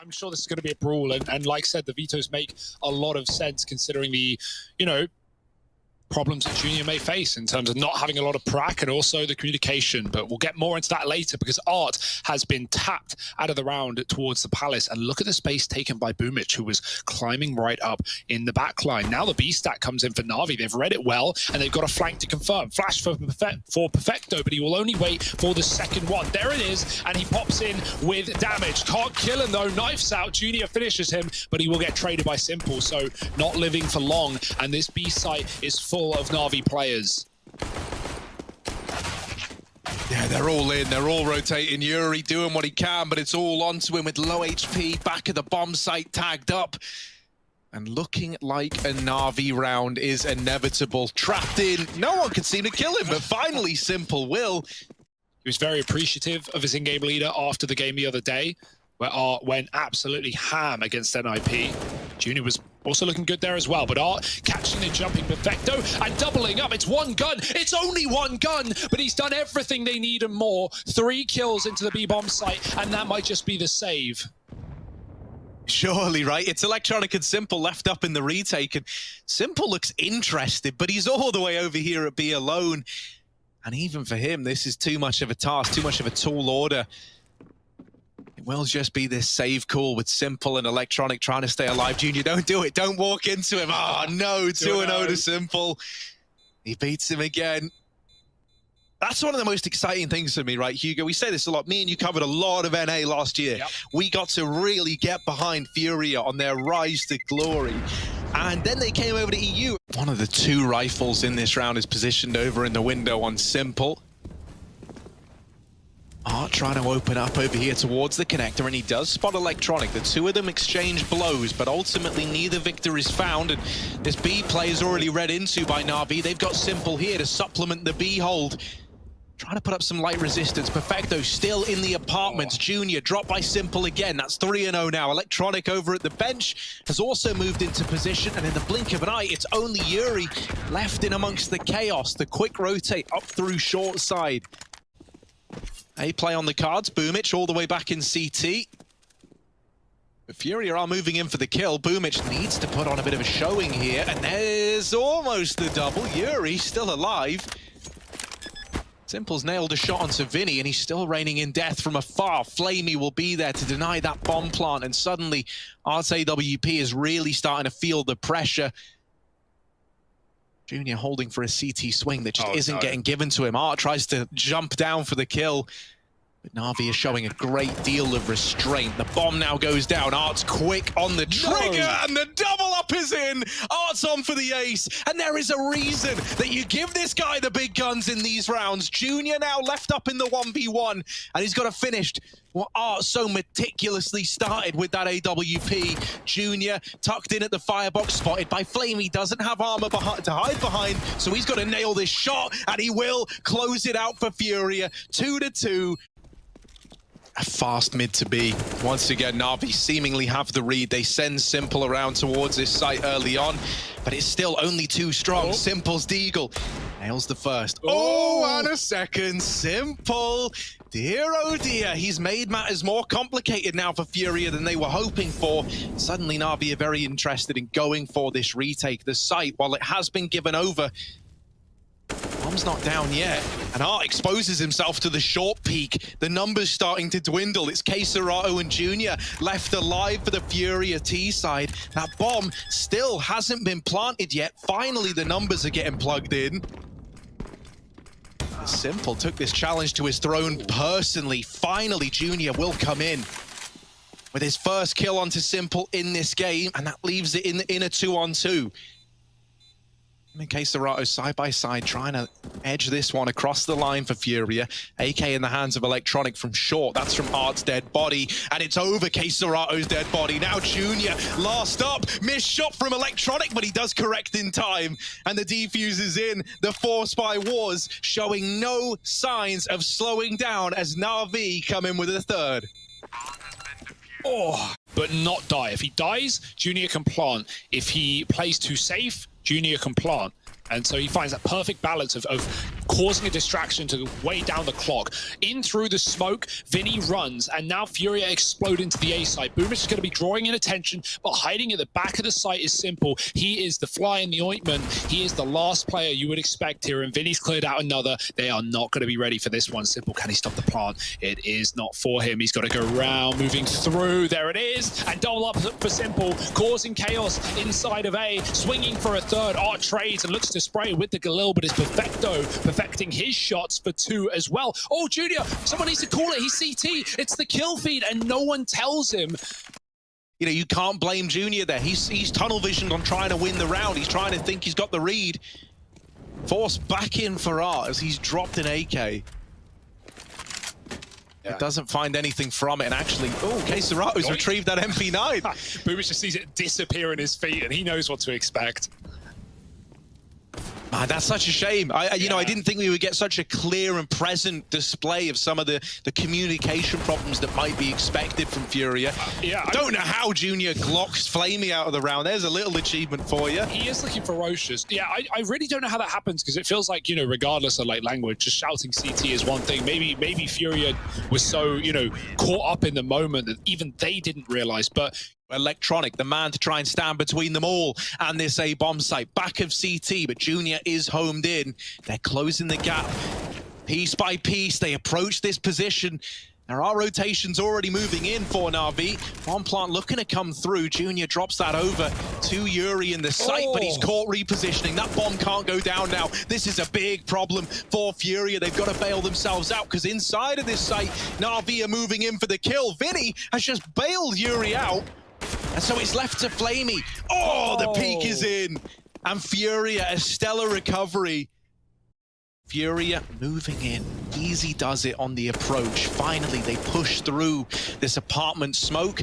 I'm sure this is going to be a brawl, and like I said, the vetoes make a lot of sense considering the, problems that Junior may face in terms of not having a lot of prac and also the communication. But we'll get more into that later because Art has been tapped out of the round towards the Palace. And look at the space taken by Boomich, who was climbing right up in the back line. Now the B stack comes in for NaVi. They've read it well, and they've got a flank to confirm. Flash for Perfecto, but he will only wait for the second one. There it is, and he pops in with damage. Can't kill him though. Knifes out. Junior finishes him, but he will get traded by Simple, so not living for long. And this B site is full of NaVi players. Yeah, they're all in. They're all rotating. Yuri doing what he can, but it's all onto him with low HP. Back of the bomb site tagged up. And looking like a NaVi round is inevitable. Trapped in. No one can seem to kill him, but finally Simple will. He was very appreciative of his in-game leader after the game the other day, where Art went absolutely ham against NIP. Junior was also looking good there as well, but Art catching and jumping Perfecto and doubling up. It's one gun. It's only one gun, but he's done everything they need and more. 3 kills into the B-bomb site, and that might just be the save. Surely, right? It's Electronic and Simple left up in the retake, and Simple looks interested, but he's all the way over here at B alone. And even for him, this is too much of a task, too much of a tall order. It will just be this save call with Simple and Electronic trying to stay alive. Junior, don't do it. Don't walk into him. Oh, no. 2-0 to Simple. He beats him again. That's one of the most exciting things for me, right, Hugo? We say this a lot. Me and you covered a lot of NA last year. Yep. We got to really get behind FURIA on their rise to glory. And then they came over to EU. One of the 2 rifles in this round is positioned over in the window on Simple. Art trying to open up over here towards the connector, and he does spot Electronic. The 2 of them exchange blows, but ultimately neither victor is found, and this B play is already read into by NaVi. They've got Simple here to supplement the B hold. Trying to put up some light resistance. Perfecto still in the apartments. Junior dropped by Simple again. That's 3-0 now. Electronic over at the bench has also moved into position, and in the blink of an eye, it's only Yuri left in amongst the chaos. The quick rotate up through short side. A play on the cards. Boomich all the way back in CT. But FURIA are moving in for the kill. Boomich needs to put on a bit of a showing here, and there's almost the double. Yuri still alive. Simple's nailed a shot onto Vinny, and he's still raining in death from afar. Flamey will be there to deny that bomb plant, and suddenly Art's AWP is really starting to feel the pressure. Junior holding for a CT swing that just isn't getting given to him. Art tries to jump down for the kill, but NaVi is showing a great deal of restraint. The bomb now goes down. Art's quick on the trigger, and the double up is in. Art's on for the ace, and there is a reason that you give this guy the big guns in these rounds. Junior now left up in the 1v1, and he's got to finish what Art so meticulously started with that AWP. Junior tucked in at the firebox, spotted by Flame. He doesn't have armor to hide behind, so he's got to nail this shot, and he will close it out for FURIA. 2-2. A fast mid to B. Once again, NaVi seemingly have the read. They send Simple around towards this site early on, but it's still only too strong. Simple's Deagle nails the first. And a second. Simple. Dear, oh dear. He's made matters more complicated now for FURIA than they were hoping for. Suddenly, NaVi are very interested in going for this retake. The site, while it has been given over, bomb's not down yet, and Art exposes himself to the short peak. The numbers starting to dwindle. It's Keserato and Junior left alive for the FURIA T side. That bomb still hasn't been planted yet. Finally, the numbers are getting plugged in. Simple took this challenge to his throne personally. Finally, Junior will come in with his first kill onto Simple in this game, and that leaves it in a 2-on-2. Keserato side by side trying to edge this one across the line for FURIA. AK in the hands of Electronic from short. That's from Art's dead body, and it's over Keserato's dead body. Now Junior last up. Missed shot from Electronic, but he does correct in time, and the defuse is in. The force by Wars showing no signs of slowing down as NaVi come in with a third. But not die. If he dies, Junior can plant. If he plays too safe, Junior can plant. And so he finds that perfect balance of causing a distraction to weigh down the clock. In through the smoke, Vinny runs, and now FURIA explode into the A site. Boomish is going to be drawing in attention, but hiding at the back of the site is simple. He is the fly in the ointment. He is the last player you would expect here, and Vinny's cleared out another. They are not going to be ready for this one. Simple, can he stop the plant? It is not for him. He's got to go around, moving through. There it is, and double up for Simple, causing chaos inside of A, swinging for a third. Art trades and looks to spray with the Galil, but it's Perfecto perfecting his shots for 2 as well. Oh, Junior, someone needs to call it. He's CT. It's the kill feed, and no one tells him. You know, you can't blame Junior there. He's tunnel visioned on trying to win the round. He's trying to think he's got the read. Forced back in for Art as he's dropped an AK. Yeah. It doesn't find anything from it, and actually, oh, Keserato's retrieved that MP9. Boomish just sees it disappear in his feet, and he knows what to expect. Man, that's such a shame. You know, I didn't think we would get such a clear and present display of some of the communication problems that might be expected from FURIA. I don't know how Junior glocks Flamey out of the round. There's a little achievement for you. He is looking ferocious. Yeah, I really don't know how that happens, because it feels like, you know, regardless of like language, just shouting CT is one thing. Maybe FURIA was so, you know, caught up in the moment that even they didn't realize. But Electronic, the man to try and stand between them all and this A bomb site. Back of CT, but Junior is homed in. They're closing the gap. Piece by piece, they approach this position. There are rotations already moving in for NaVi. Bomb plant looking to come through. Junior drops that over to Yuri in the site, but he's caught repositioning. That bomb can't go down now. This is a big problem for FURIA. They've got to bail themselves out, because inside of this site, NaVi are moving in for the kill. Vinny has just bailed Yuri out. And so it's left to Flamey. Oh, the peak is in. And FURIA, a stellar recovery. FURIA moving in. Easy does it on the approach. Finally, they push through this apartment smoke,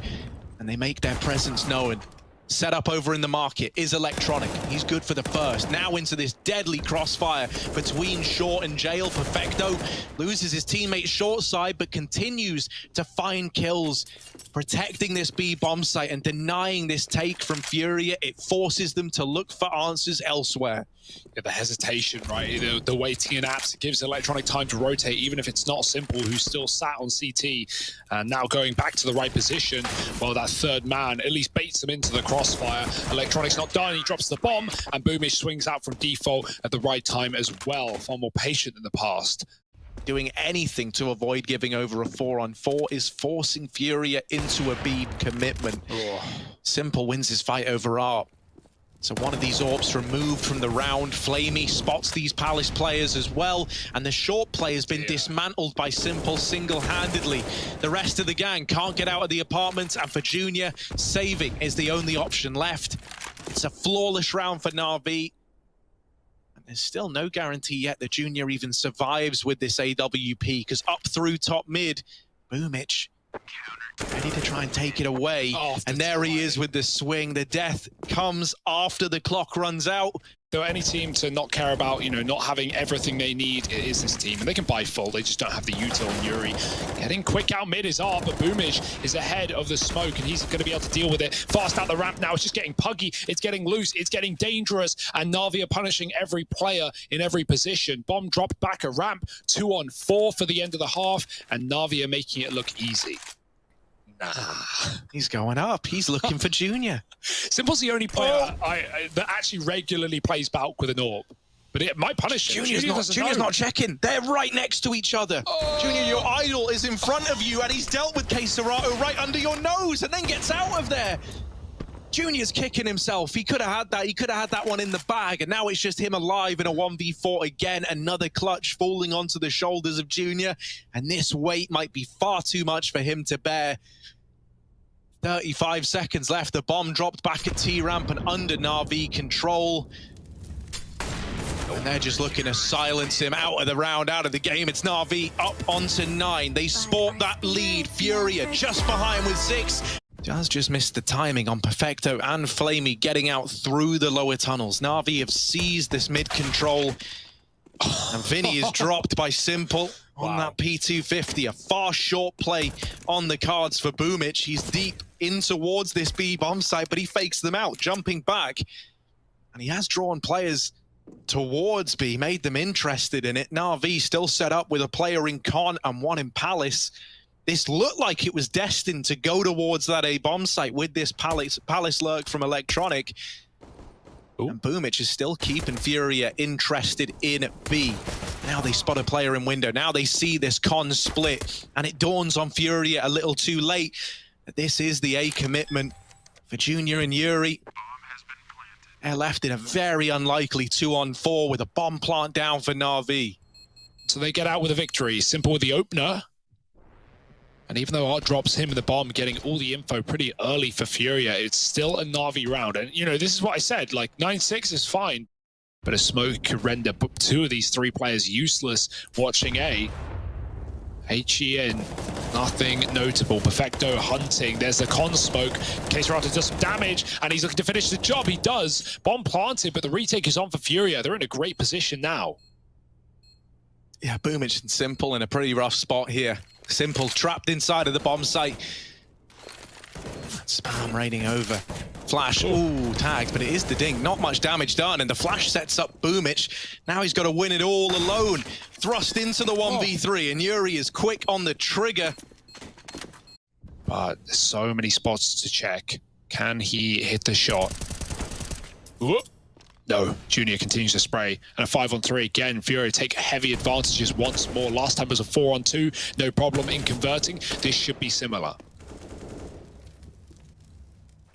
and they make their presence known. Set up over in the market is Electronic. He's good for the first. Now into this deadly crossfire between Short and Jail. Perfecto loses his teammate Short side, but continues to find kills, protecting this B bomb site and denying this take from FURIA. It forces them to look for answers elsewhere. Yeah, the hesitation, right? The waiting in apps, it gives Electronic time to rotate, even if it's not Simple, who's still sat on CT, and now going back to the right position, while that third man at least baits them into the crossfire. Electronic's not done, he drops the bomb, and Boomish swings out from default at the right time as well, far more patient than the past. Doing anything to avoid giving over a 4-on-4 is forcing FURIA into a B commitment. Simple wins his fight over Art. So one of these AWPs removed from the round. Flamey spots these Palace players as well, and the Short play has been dismantled by Simple single-handedly. The rest of the gang can't get out of the apartment, and for Junior, saving is the only option left. It's a flawless round for NaVi. And there's still no guarantee yet that Junior even survives with this AWP, because up through top mid, Boomich ready to try and take it away. And there he is with the swing. The death comes after the clock runs out. Though any team to not care about, you know, not having everything they need, it is this team. And they can buy full, they just don't have the util. And Yuri getting quick out mid is Art, but Boomish is ahead of the smoke, and he's going to be able to deal with it. Fast out the ramp now, it's just getting puggy, it's getting loose, it's getting dangerous, and NaVi are punishing every player in every position. Bomb dropped back a ramp, 2-on-4 for the end of the half, and NaVi are making it look easy. Nah. He's going up. He's looking for Junior. Simple's the only player that actually regularly plays Balk with an AWP. But it might punish him. Junior's not checking. They're right next to each other. Junior, your idol is in front of you, and he's dealt with Keserato right under your nose, and then gets out of there. Junior's kicking himself. He could have had that. He could have had that one in the bag, and now it's just him alive in a 1v4 again. Another clutch falling onto the shoulders of Junior, and this weight might be far too much for him to bear. 35 seconds left. The bomb dropped back at T-ramp and under NaVi control. And they're just looking to silence him out of the round, out of the game. It's NaVi up onto 9. They sport that lead. FURIA just behind with 6. Just missed the timing on Perfecto and Flamey getting out through the lower tunnels. NaVi have seized this mid control. And Vinny is dropped by Simple on that P250. A far short play on the cards for Boomich. He's deep in towards this B bomb site, but he fakes them out, jumping back. And he has drawn players towards B, made them interested in it. NaVi still set up with a player in Con and one in Palace. This looked like it was destined to go towards that A bomb site with this Palace lurk from Electronic. Ooh. And Boomich is still keeping FURIA interested in B. Now they spot a player in window. Now they see this Con split. And it dawns on FURIA a little too late that this is the A commitment for Junior and Yuri. They're left in a very unlikely 2-on-4 with a bomb plant down for NaVi. So they get out with a victory. Simple with the opener. And even though Art drops him and the bomb, getting all the info pretty early for FURIA, it's still a NaVi round. And, you know, this is what I said, like, 9-6 is fine. But a smoke could render two of these three players useless watching A. IEM, nothing notable. Perfecto hunting. There's the Con smoke. KaseRato does some damage, and he's looking to finish the job. He does. Bomb planted, but the retake is on for FURIA. They're in a great position now. Yeah, Boomich and Simple in a pretty rough spot here. Simple trapped inside of the bomb site. Spam raining over. Flash, ooh, tagged, but it is the ding. Not much damage done, and the flash sets up Boomich. Now he's got to win it all alone. Thrust into the 1v3, and Yuri is quick on the trigger. But there's so many spots to check. Can he hit the shot? Ooh. No, Junior continues to spray. And a 5-on-3 again. FURIA take heavy advantages once more. Last time was a 4-on-2. No problem in converting. This should be similar.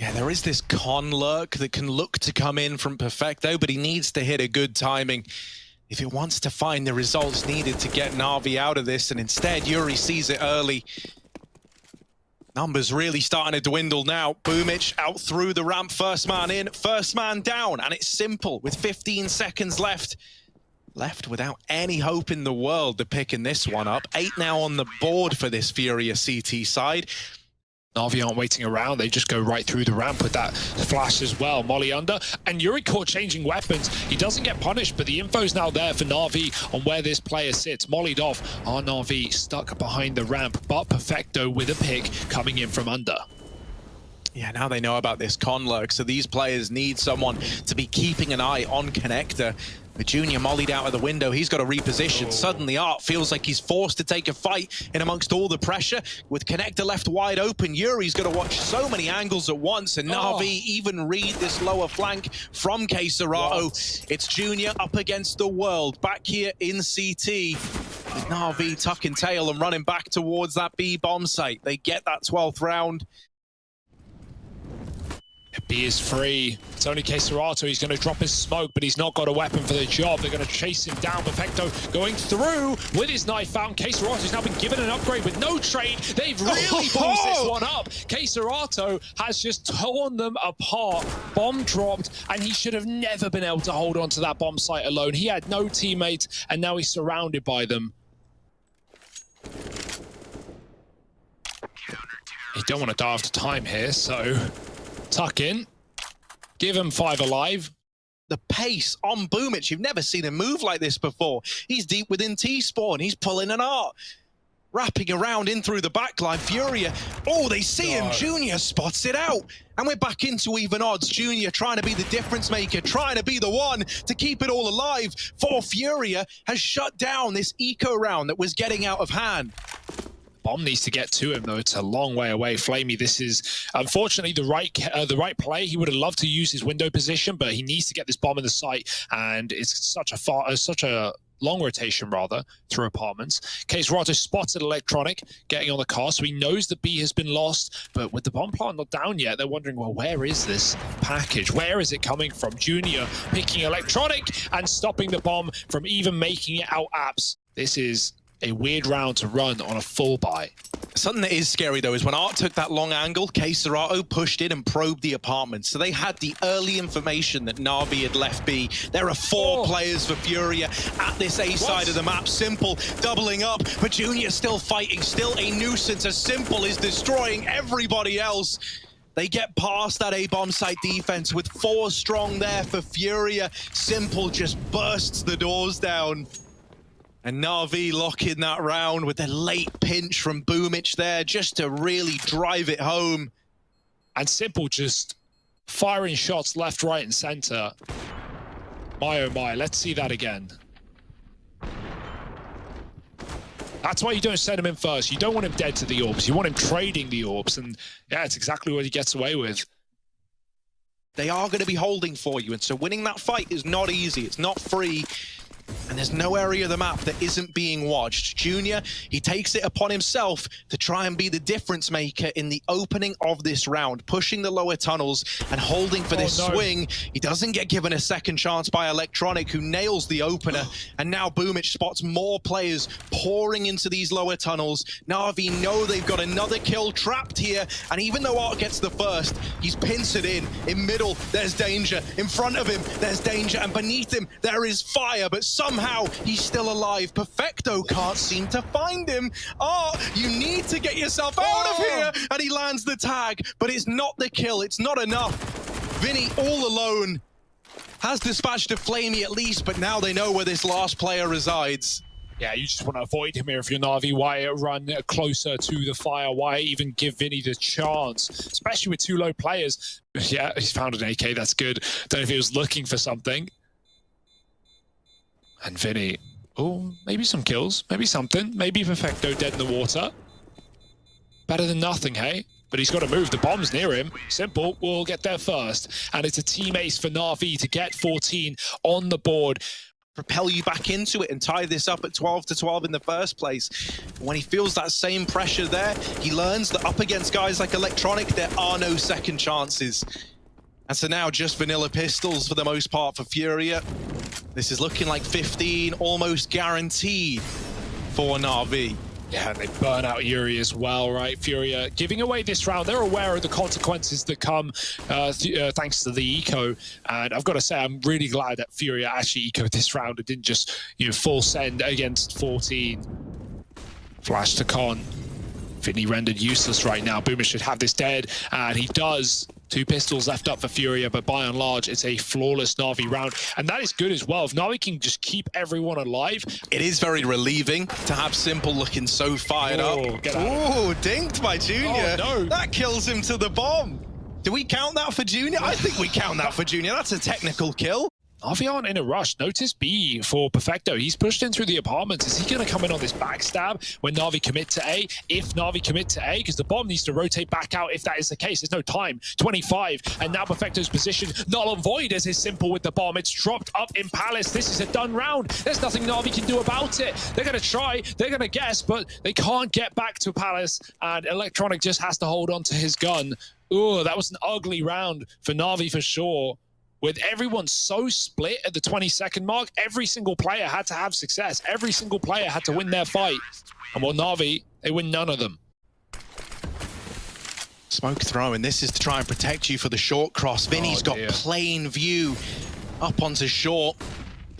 Yeah, there is this Con lurk that can look to come in from Perfecto, but he needs to hit a good timing if it wants to find the results needed to get NaVi out of this, and instead Yuri sees it early. Numbers really starting to dwindle now. Boomich out through the ramp, first man in, first man down, and it's Simple with 15 seconds left. Left without any hope in the world to picking this one up. 8 now on the board for this FURIA CT side. NaVi aren't waiting around, they just go right through the ramp with that flash as well. Molly under, and Yuri caught changing weapons. He doesn't get punished, but the info's now there for NaVi on where this player sits. Mollied off, our NaVi stuck behind the ramp, but Perfecto with a pick coming in from under. Yeah, now they know about this Con lurk, so these players need someone to be keeping an eye on Connector. The Junior mollied out of the window, he's got to reposition. Suddenly Art feels like he's forced to take a fight in amongst all the pressure. With Connector left wide open, Yuri's got to watch so many angles at once, and NaVi even read this lower flank from KaseRato. It's Junior up against the world, back here in CT. With NaVi tucking tail and running back towards that B bomb site. They get that 12th round. B is free. It's only KaseRato. He's going to drop his smoke, but he's not got a weapon for the job. They're going to chase him down. Perfecto going through with his knife out. KaseRato's now been given an upgrade with no trade. They've really bombed this one up. KaseRato has just torn them apart. Bomb dropped, and he should have never been able to hold on to that bomb site alone. He had no teammates, and now he's surrounded by them. You don't want to die after time here, so tuck in, give him 5 alive. The pace on Boomich, you've never seen him move like this before. He's deep within T-spawn, he's pulling an Art. Wrapping around in through the backline, FURIA, oh, they see him, Junior spots it out. And we're back into even odds. Junior trying to be the difference maker, trying to be the one to keep it all alive. For FURIA has shut down this eco round that was getting out of hand. Bomb needs to get to him, though. It's a long way away. Flamey, this is unfortunately the right play. He would have loved to use his window position, but he needs to get this bomb in the site, and it's such a long rotation rather through apartments. KaseRato spotted Electronic getting on the car, so he knows that B has been lost, but with the bomb plant not down yet, they're wondering, well, where is this package? Where is it coming from? Junior picking Electronic and stopping the bomb from even making it out apps. This is a weird round to run on a full buy. Something that is scary, though, is when Art took that long angle, KaseRato pushed in and probed the apartment. So they had the early information that NaVi had left B. There are 4 players for FURIA at this A side of the map. Simple doubling up, but Junior still fighting, still a nuisance as Simple is destroying everybody else. They get past that A bomb site defense with 4 strong there for FURIA. Simple just bursts the doors down. And NaVi locking that round with a late pinch from Boomich there just to really drive it home. And Simple just firing shots left, right, and center. My oh my, let's see that again. That's why you don't send him in first. You don't want him dead to the orbs. You want him trading the orbs. And yeah, it's exactly what he gets away with. They are going to be holding for you. And so winning that fight is not easy. It's not free. And there's no area of the map that isn't being watched. Junior, he takes it upon himself to try and be the difference maker in the opening of this round, pushing the lower tunnels and holding for this swing. He doesn't get given a second chance by Electronic, who nails the opener. And now Boomich spots more players pouring into these lower tunnels. NaVi know they've got another kill trapped here. And even though Art gets the first, he's pincered in. In middle, there's danger. In front of him, there's danger. And beneath him, there is fire. But somehow he's still alive. Perfecto can't seem to find him. Oh, you need to get yourself out of here. And he lands the tag, but it's not the kill. It's not enough. Vinny all alone has dispatched a Flamey at least, but now they know where this last player resides. Yeah, you just want to avoid him here if you're NaVi. Why run closer to the fire? Why even give Vinny the chance? Especially with two low players. Yeah, he's found an AK. That's good. Don't know if he was looking for something. And Vinny, oh, maybe some kills, maybe something, maybe Perfecto dead in the water. Better than nothing, hey? But he's got to move. The bomb's near him. Simple will get there first. And it's a team ace for NaVi to get 14 on the board. Propel you back into it and tie this up at 12-12 in the first place. When he feels that same pressure there, he learns that up against guys like Electronic, there are no second chances. And so now just vanilla pistols for the most part for FURIA. This is looking like 15, almost guaranteed for NaVi. Yeah, and they burn out Yuri as well, right? FURIA giving away this round. They're aware of the consequences that come thanks to the eco. And I've got to say, I'm really glad that FURIA actually ecoed this round and didn't just, full send against 14. Flash to Con. Vinny rendered useless right now. Boomer should have this dead, and he does. 2 pistols left up for FURIA, but by and large, it's a flawless NaVi round. And that is good as well. If NaVi can just keep everyone alive. It is very relieving to have Simple looking so fired up. Oh, dinked by Junior. Oh, no. That kills him to the bomb. Do we count that for Junior? I think we count that for Junior. That's a technical kill. NaVi aren't in a rush. Notice B for Perfecto. He's pushed in through the apartments. Is he going to come in on this backstab when NaVi commit to A? If NaVi commit to A, because the bomb needs to rotate back out if that is the case. There's no time. 25, and now Perfecto's position null and void as his Simple with the bomb. It's dropped up in Palace. This is a done round. There's nothing NaVi can do about it. They're going to try, they're going to guess, but they can't get back to Palace, and Electronic just has to hold on to his gun. Ooh, that was an ugly round for NaVi for sure. With everyone so split at the 20-second mark, every single player had to have success. Every single player had to win their fight. And while NaVi, they win none of them. Smoke throw, and this is to try and protect you for the short cross. Vinny's got plain view up onto short.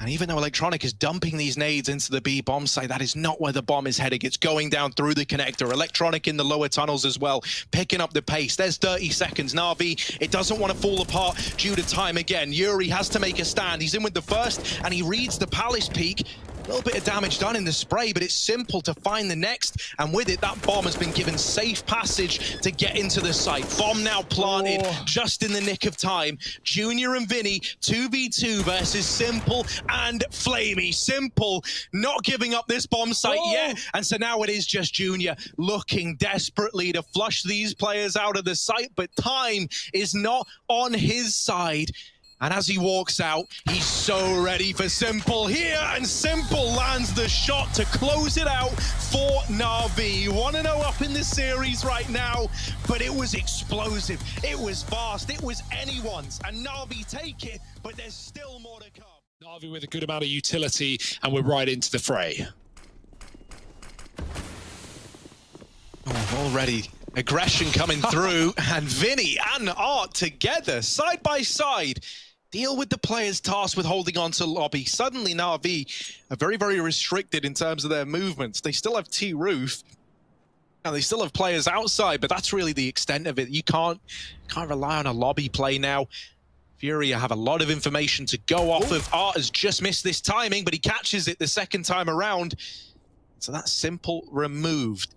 And even though Electronic is dumping these nades into the B bomb site, that is not where the bomb is heading. It's going down through the connector. Electronic in the lower tunnels as well, picking up the pace. There's 30 seconds. NaVi, it doesn't want to fall apart due to time again. Yuri has to make a stand. He's in with the first, and he reads the Palace peak. A little bit of damage done in the spray, but it's Simple to find the next. And with it, that bomb has been given safe passage to get into the site. Bomb now planted just in the nick of time. Junior and Vinny, 2v2 versus Simple and Flamey. Simple not giving up this bomb site yet. And so now it is just Junior looking desperately to flush these players out of the site, but time is not on his side. And as he walks out, he's so ready for Simple here, and Simple lands the shot to close it out for NaVi. 1-0 up in the series right now, but it was explosive, it was fast, it was anyone's, and NaVi take it, but there's still more to come. NaVi with a good amount of utility, and we're right into the fray. Already aggression coming through, and Vinny and Art together, side by side, deal with the players tasked with holding on to lobby. Suddenly NaVi are very, very restricted in terms of their movements. They still have T-Roof, and they still have players outside, but that's really the extent of it. You can't rely on a lobby play now. FURIA have a lot of information to go off of. Art has just missed this timing, but he catches it the second time around. So that's Simple removed.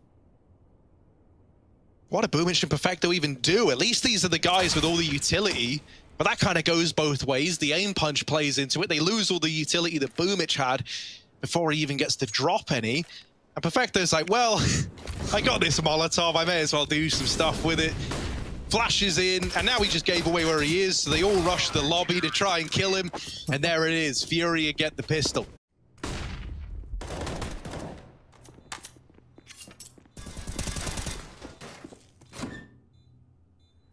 What do Boomich and Perfecto even do? At least these are the guys with all the utility. But that kind of goes both ways. The aim punch plays into it. They lose all the utility that Boomich had before he even gets to drop any. And Perfecto's like, well, I got this Molotov, I may as well do some stuff with it. Flashes in, and now he just gave away where he is, so they all rush the lobby to try and kill him. And there it is, FURIA get the pistol.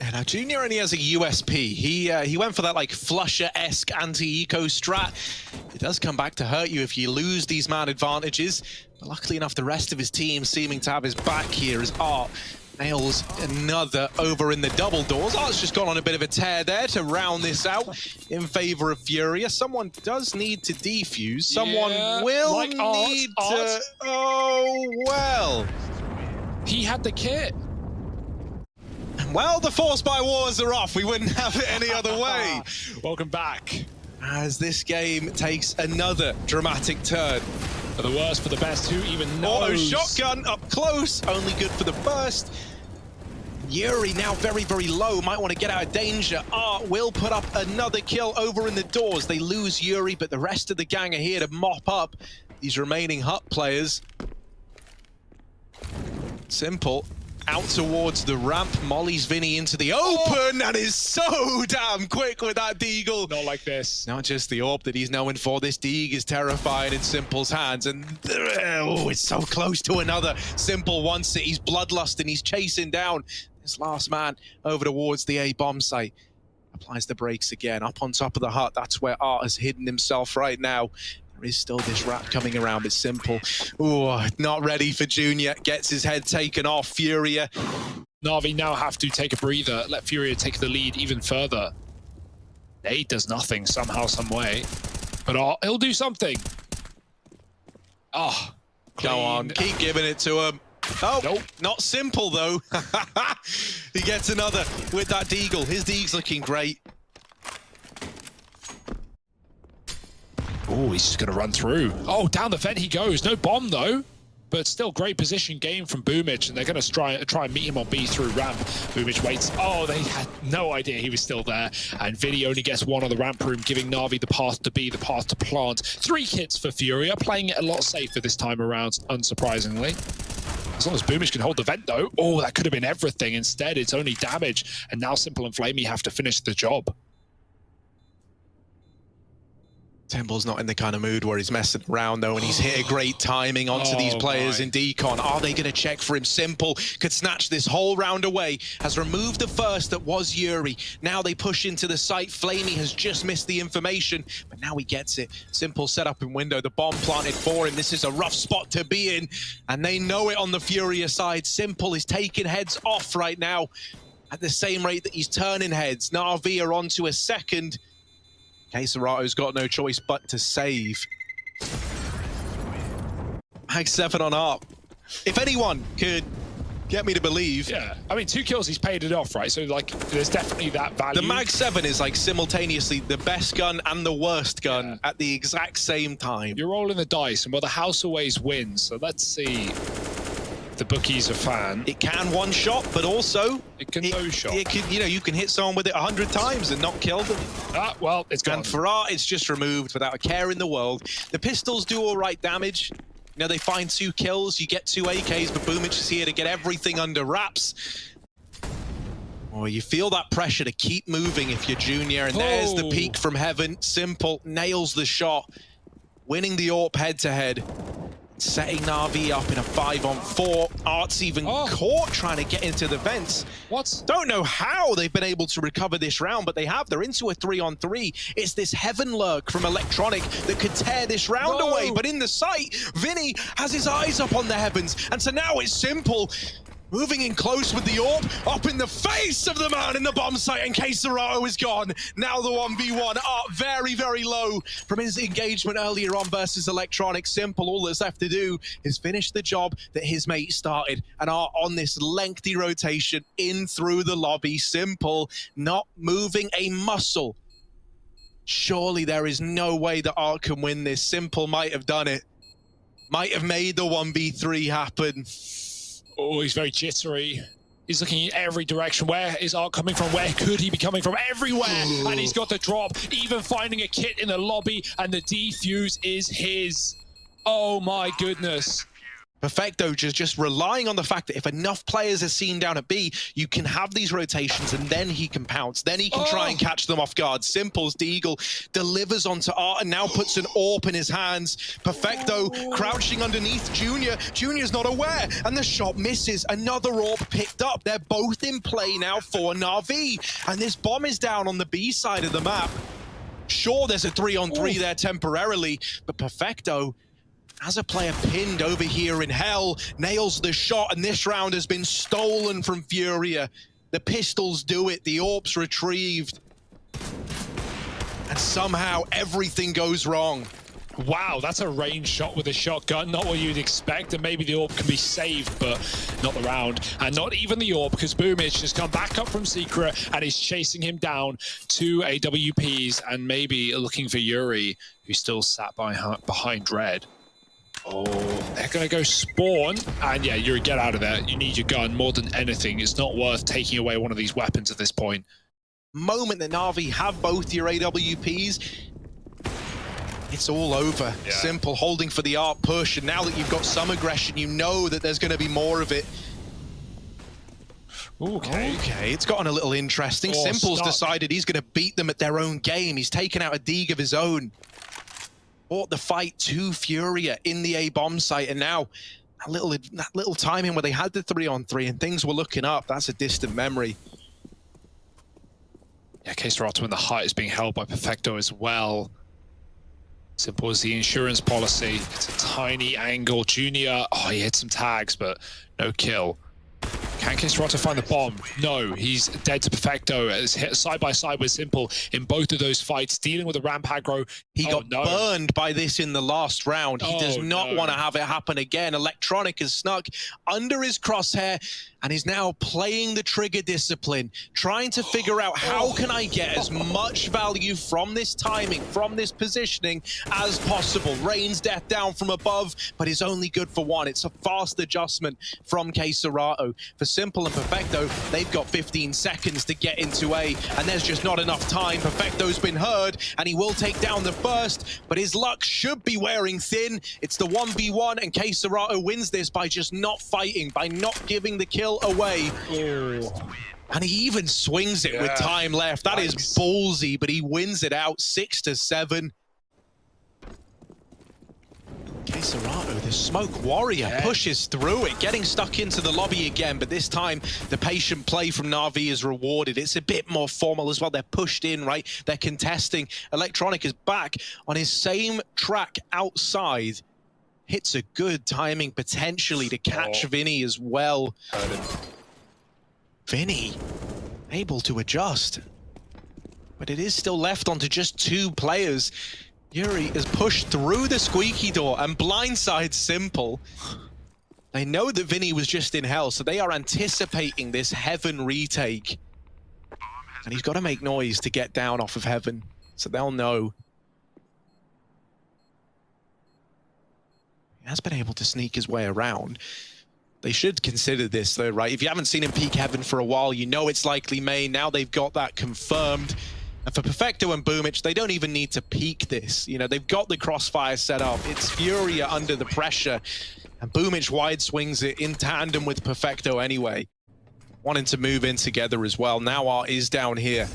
And now Junior only has a USP. He went for that like Flusher-esque anti-eco strat. It does come back to hurt you if you lose these man advantages. But luckily enough, the rest of his team seeming to have his back here as Art nails another over in the double doors. Art's just gone on a bit of a tear there to round this out in favor of FURIA. Someone does need to defuse. Someone will like need Art. to... Oh, well. He had the kit. Well, the Force by Wars are off. We wouldn't have it any other way. Welcome back. As this game takes another dramatic turn. For the worst, for the best, who even knows? Auto shotgun up close, only good for the burst. Yuri now very, very low, might want to get out of danger. Art will put up another kill over in the doors. They lose Yuri, but the rest of the gang are here to mop up these remaining Hut players. Simple. Out towards the ramp, mollies Vinny into the open and is so damn quick with that deagle. Not like this. Not just the AWP that he's known for, this deag is terrifying in Simple's hands, and oh, it's so close to another. Simple wants it, he's bloodlust and he's chasing down this last man over towards the A bomb site. Applies the brakes again, up on top of the hut, that's where Art has hidden himself right now. There is still this rat coming around, but Simple, ooh, not ready for Junior, gets his head taken off. FURIA. NaVi now have to take a breather, let FURIA take the lead even further. Nade does nothing somehow, some way, but he'll do something. Oh, go on, keep giving it to him. Oh, nope. Not Simple though. He gets another with that deagle. His deag's looking great. Oh, he's just going to run through. Oh, down the vent he goes. No bomb, though. But still great position game from Boomich, and they're going to try and meet him on B through ramp. Boomich waits. Oh, they had no idea he was still there. And Vinny only gets one on the ramp room, giving NaVi the path to B, the path to plant. 3 kits for FURIA, playing it a lot safer this time around, unsurprisingly. As long as Boomich can hold the vent, though. Oh, that could have been everything. Instead, it's only damage. And now Simple and Flamey have to finish the job. Temple's not in the kind of mood where he's messing around though, and he's hit a great timing onto these players in decon. Are they going to check for him? Simple could snatch this whole round away, has removed the first that was Yuri. Now they push into the site. Flamey has just missed the information, but now he gets it. Simple set up in window, the bomb planted for him. This is a rough spot to be in, and they know it on the FURIA side. Simple is taking heads off right now at the same rate that he's turning heads. NaVi are on to a second. Caserato's got no choice but to save. Mag 7 on Art. If anyone could get me to believe... Yeah, I mean, 2 kills, he's paid it off, right? So, like, there's definitely that value. The Mag 7 is, like, simultaneously the best gun and the worst gun at the exact same time. You're rolling the dice, and well, the house always wins. So let's see if the bookie's a fan. It can one-shot, but also... It can no-shot. It can, you know, you can hit someone with it 100 times and not kill them. Ah, well, it's gone. And for Art, it's just removed without a care in the world. The pistols do all right damage. You know, they find 2 kills, you get 2 AKs, but Boomich is here to get everything under wraps. Oh, you feel that pressure to keep moving if you're Junior, and there's the peek from heaven. Simple nails the shot, winning the AWP head-to-head. Setting NaVi up in a 5-on-4. Art's even caught trying to get into the vents. What? Don't know how they've been able to recover this round, but they have. They're into a 3-on-3. It's this heaven lurk from Electronic that could tear this round away. But in the sight, Vinny has his eyes up on the heavens. And so now it's Simple. Moving in close with the AWP, up in the face of the man in the bomb site, and Caserato is gone. Now the 1v1, Art very, very low from his engagement earlier on versus Electronic. Simple, all that's left to do is finish the job that his mate started, and Art on this lengthy rotation in through the lobby. Simple, not moving a muscle. Surely there is no way that Art can win this. Simple might have done it. Might have made the 1v3 happen. Oh, he's very jittery. He's looking in every direction. Where is Art coming from? Where could he be coming from? Everywhere! And he's got the drop, even finding a kit in the lobby, and the defuse is his. Oh my goodness. Perfecto just relying on the fact that if enough players are seen down at B, you can have these rotations and then he can pounce. Then he can try and catch them off guard. Simple's Deagle delivers onto Art and now puts an AWP in his hands. Perfecto crouching underneath Junior. Junior's not aware and the shot misses. Another AWP picked up. They're both in play now for NaVi. And this bomb is down on the B side of the map. Sure, there's a 3-on-3 there temporarily, but Perfecto, as a player pinned over here in hell, nails the shot, and this round has been stolen from FURIA. The pistols do it, the AWP's retrieved. And somehow everything goes wrong. Wow, that's a range shot with a shotgun. Not what you'd expect, and maybe the AWP can be saved, but not the round. And not even the AWP, because Boomich has come back up from Secret and is chasing him down to AWPs and maybe looking for Yuri, who still sat behind Red. Oh, they're going to go spawn. And yeah, Yuri, get out of there. You need your gun more than anything. It's not worth taking away one of these weapons at this point. Moment that NaVi have both your AWPs, it's all over. Yeah. Simple holding for the ARC push, and now that you've got some aggression, you know that there's going to be more of it. Okay, it's gotten a little interesting. Simple's decided he's going to beat them at their own game. He's taken out a Deeg of his own. Brought the fight to FURIA in the A-bomb site, and now that little timing where they had the 3-on-3 and things were looking up, that's a distant memory. Yeah, K-Serato in the height is being held by Perfecto as well. Simple as the insurance policy. It's a tiny angle. Junior, oh, he hit some tags, but no kill. Can K-Serato find the bomb? No, he's dead to Perfecto. It's hit side by side with Simple in both of those fights, dealing with a ramp aggro. He got burned by this in the last round. He does not want to have it happen again. Electronic has snuck under his crosshair and is now playing the trigger discipline, trying to figure out how can I get as much value from this timing, from this positioning as possible. Rains death down from above, but is only good for one. It's a fast adjustment from K-Serato. For Simple and Perfecto, they've got 15 seconds to get into A, and there's just not enough time. Perfecto's been heard, and he will take down the first, but his luck should be wearing thin. It's the 1v1, and K-Serato wins this by just not fighting, by not giving the kill away. And he even swings it with time left. That is ballsy, but he wins it out 6-7. K-Serato, the smoke warrior, pushes through it, getting stuck into the lobby again, but this time the patient play from NaVi is rewarded. It's a bit more formal as well. They're pushed in, right? They're contesting. Electronic is back on his same track outside. Hits a good timing potentially to catch Vinny as well. Vinny able to adjust, but it is still left onto just 2 players. Yuri is pushed through the squeaky door and blindsides Simple. They know that Vinny was just in hell, so they are anticipating this Heaven retake. And he's got to make noise to get down off of Heaven, so they'll know. He has been able to sneak his way around. They should consider this though, right? If you haven't seen him peek Heaven for a while, you know it's likely main. Now they've got that confirmed. And for Perfecto and Boomich, they don't even need to peek this. You know, they've got the crossfire set up. It's FURIA under the pressure. And Boomich wide swings it in tandem with Perfecto anyway. Wanting to move in together as well. Now Art is down here.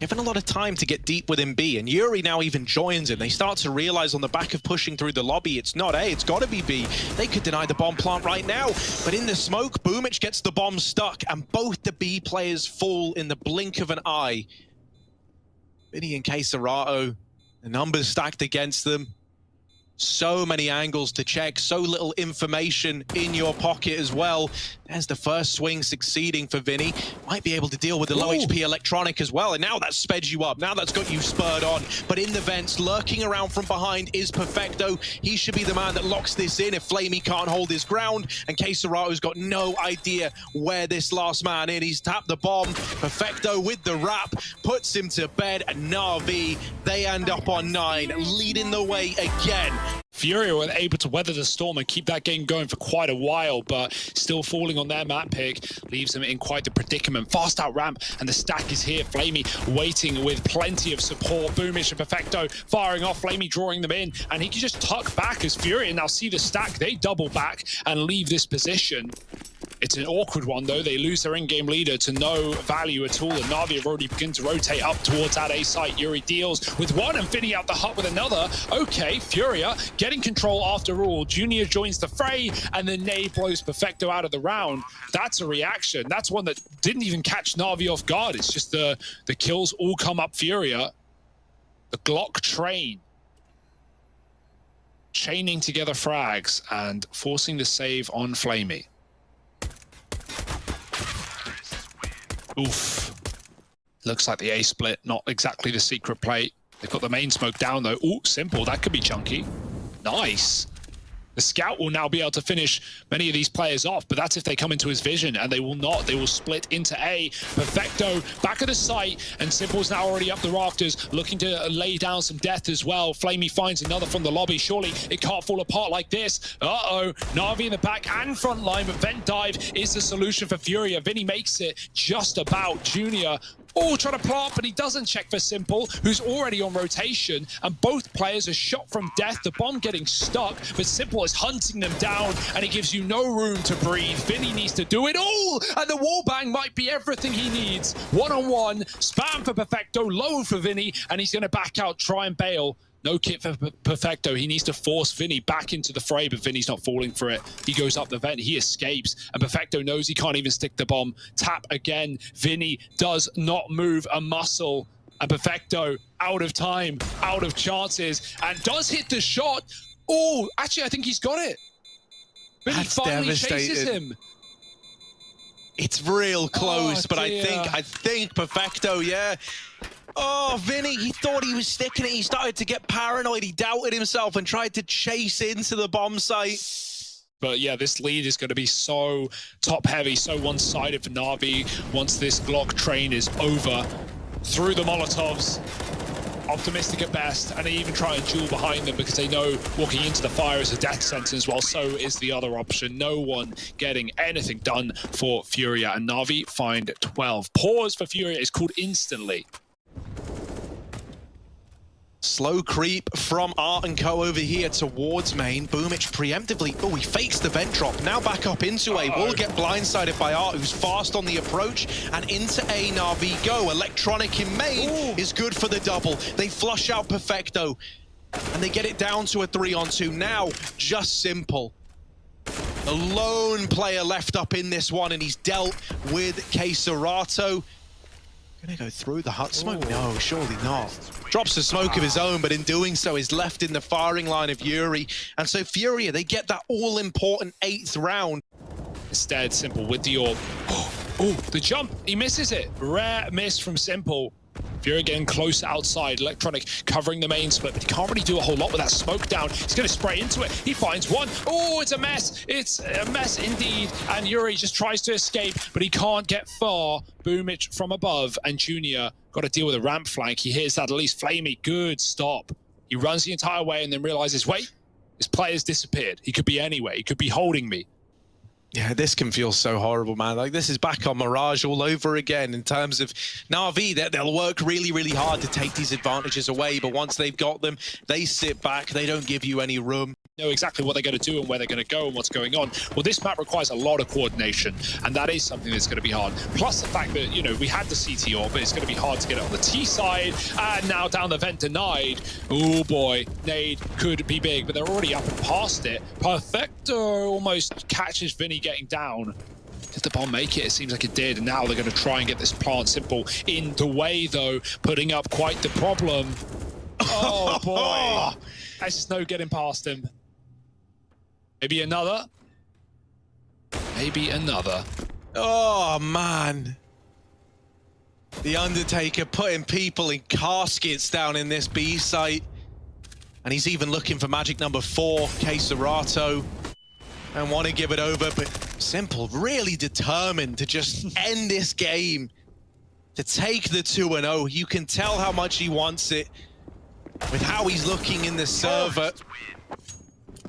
Given a lot of time to get deep within B, and Yuri now even joins him. They start to realize on the back of pushing through the lobby, it's not A, it's got to be B. They could deny the bomb plant right now, but in the smoke, Boomich gets the bomb stuck, and both the B players fall in the blink of an eye. Vinny and K-Serato, the numbers stacked against them. So many angles to check, so little information in your pocket as well. There's the first swing succeeding for Vinny. Might be able to deal with the low HP Electronic as well, and now that's sped you up. Now that's got you spurred on. But in the vents, lurking around from behind is Perfecto. He should be the man that locks this in if Flamey can't hold his ground, and K-Serato's got no idea where this last man is. He's tapped the bomb. Perfecto with the wrap, puts him to bed, and NaVi, they end up on 9, leading the way again. FURIA were able to weather the storm and keep that game going for quite a while, but still falling on their map pick leaves them in quite the predicament. Fast out ramp, and the stack is here. Flamey waiting with plenty of support. Boomish and Perfecto firing off. Flamey drawing them in, and he can just tuck back as FURIA now see the stack. They double back and leave this position. It's an awkward one, though. They lose their in-game leader to no value at all, and NaVi have already begun to rotate up towards that A site. Yuri deals with one, and Vinny out the hut with another. Okay, FURIA getting control after all. Junior joins the fray, and then nade blows Perfecto out of the round. That's a reaction. That's one that didn't even catch NaVi off guard. It's just the kills all come up FURIA. The Glock train chaining together frags and forcing the save on Flamey. Oof. Looks like the A split, not exactly the secret play. They've got the main smoke down though. Ooh, simple, that could be chunky. Nice. The scout will now be able to finish many of these players off, but that's if they come into his vision, and they will not. They will split into A. Perfecto back at the site, and Simple's now already up the rafters, looking to lay down some death as well. Flamey finds another from the lobby. Surely it can't fall apart like this. Uh-oh, NaVi in the back and front line, but vent dive is the solution for FURIA. Vinny makes it just about. Junior trying to plant, but he doesn't check for Simple, who's already on rotation, and both players are shot from death. The bomb getting stuck, but Simple is hunting them down, and he gives you no room to breathe. Vinny needs to do it all, and the wallbang might be everything he needs. One-on-one, spam for Perfecto, low for Vinny, and he's going to back out, try and bail. No kit for Perfecto. He needs to force Vinny back into the fray, but Vinny's not falling for it. He goes up the vent. He escapes, and Perfecto knows he can't even stick the bomb. Tap again. Vinny does not move a muscle, and Perfecto out of time, out of chances, and does hit the shot. Oh, actually, I think he's got it. Vinny finally chases him. It's real close, but I think Perfecto, yeah. Oh, Vinny, he thought he was sticking it. He started to get paranoid. He doubted himself and tried to chase into the bomb site. But yeah, this lead is going to be so top-heavy, so one-sided for NaVi once this Glock train is over. Through the Molotovs, optimistic at best, and they even try and duel behind them because they know walking into the fire is a death sentence, while so is the other option. No one getting anything done for FURIA, and NaVi find 12. Pause for FURIA is called instantly. Slow creep from Art and Co over here towards main. Boomich preemptively, he fakes the vent drop. Now back up into A. Will get blindsided by Art, who's fast on the approach. And into A, NaVi go. Electronic in main is good for the double. They flush out Perfecto, and they get it down to a 3-on-2. Now, just Simple. A lone player left up in this one, and he's dealt with Cesarato. Gonna go through the hut smoke? No, surely not. Drops the smoke of his own, but in doing so is left in the firing line of Yuri. And so FURIA, they get that all-important 8th round. Instead, Simple with the orb. Oh, the jump, he misses it. Rare miss from Simple. FURIA getting close outside. Electronic covering the main split, but he can't really do a whole lot with that smoke down. He's going to spray into it. He finds one. Oh, it's a mess. It's a mess indeed. And Yuri just tries to escape, but he can't get far. Boomich from above, and Junior got to deal with a ramp flank. He hears that at least. Flamey, good stop. He runs the entire way and then realizes, wait, this player's disappeared. He could be anywhere. He could be holding me. Yeah, this can feel so horrible, man. Like, this is back on Mirage all over again in terms of NaVi. They'll work really, really hard to take these advantages away, but once they've got them, they sit back. They don't give you any room. Know exactly what they're going to do and where they're going to go and what's going on. Well, this map requires a lot of coordination, and that is something that's going to be hard. Plus the fact that, you know, we had the CT orb, but it's going to be hard to get it on the T side, and now down the vent denied. Oh boy, nade could be big, but they're already up and past it. Perfecto almost catches Vinny getting down. Did the bomb make it? It seems like it did, and now they're going to try and get this plant. Simple in the way, though, putting up quite the problem. Oh boy, there's just no getting past him. Maybe another. Maybe another. Oh, man. The Undertaker putting people in caskets down in this B site. And he's even looking for magic number 4, Cesarato. And want to give it over, but Simple really determined to just end this game. To take the 2-0. You can tell how much he wants it with how he's looking in the server.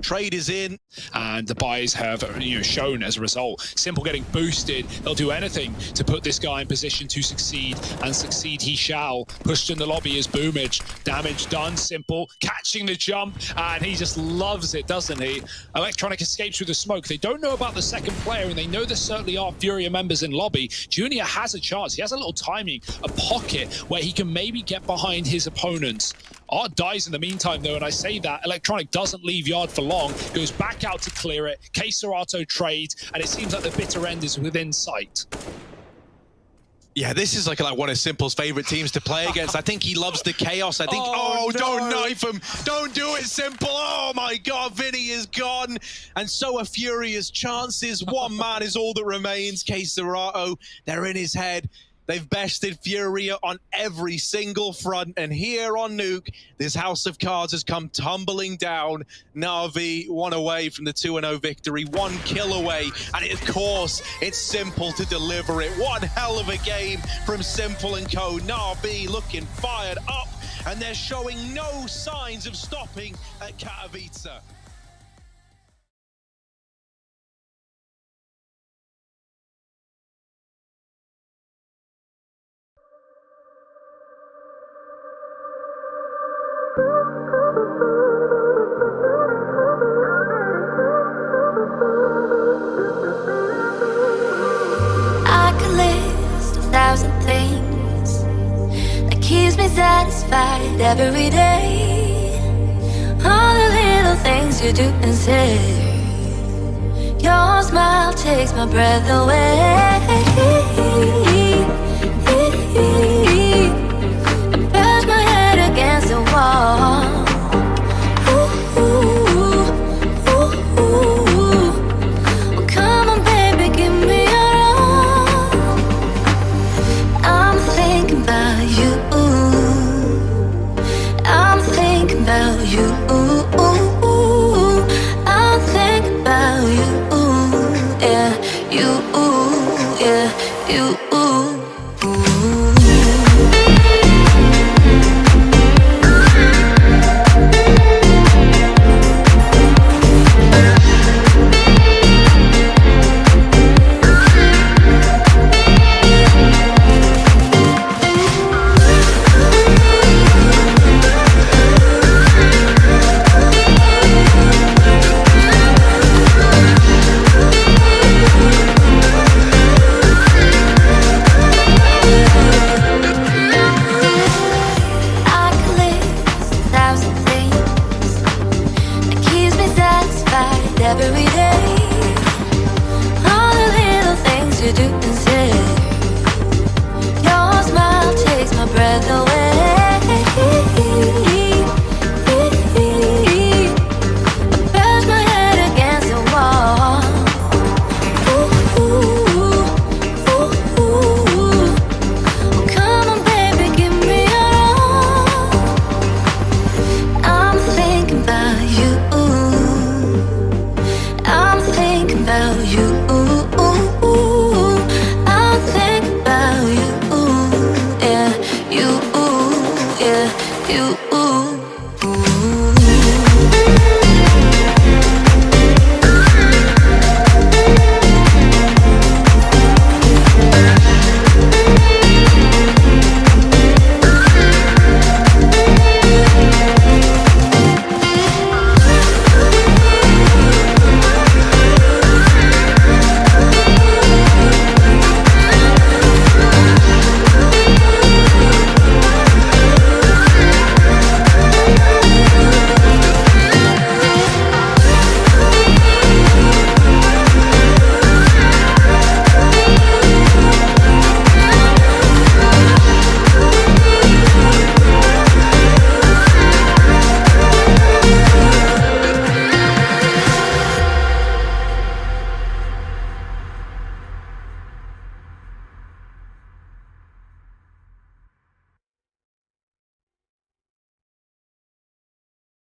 Trade is in. And the buys have shown as a result. Simple getting boosted. They'll do anything to put this guy in position to succeed, and succeed he shall. Pushed in the lobby is Boomage. Damage done. Simple catching the jump, and he just loves it, doesn't he? Electronic escapes through the smoke. They don't know about the second player, and they know there certainly are FURIA members in lobby. Junior has a chance. He has a little timing, a pocket where he can maybe get behind his opponents. Art dies in the meantime, though, and I say that Electronic doesn't leave yard for long, goes back out to clear it. Keserato trades, and it seems like the bitter end is within sight. Yeah, this is like one of Simple's favorite teams to play against. I think he loves the chaos. I think, no. Don't knife him. Don't do it, Simple. Oh my God, Vinny is gone. And so are Furia's chances. One man is all that remains. Keserato, they're in his head. They've bested FURIA on every single front, and here on Nuke, this house of cards has come tumbling down. NaVi, one away from the 2-0 victory, 1 kill away, and of course, it's Simple to deliver it. One hell of a game from Simple and co. NaVi looking fired up, and they're showing no signs of stopping at Katowice. I could list 1,000 things that keeps me satisfied every day. All the little things you do and say. Your smile takes my breath away. I brush my head against the wall. Every day, all the little things you do and say. Your smile takes my breath away.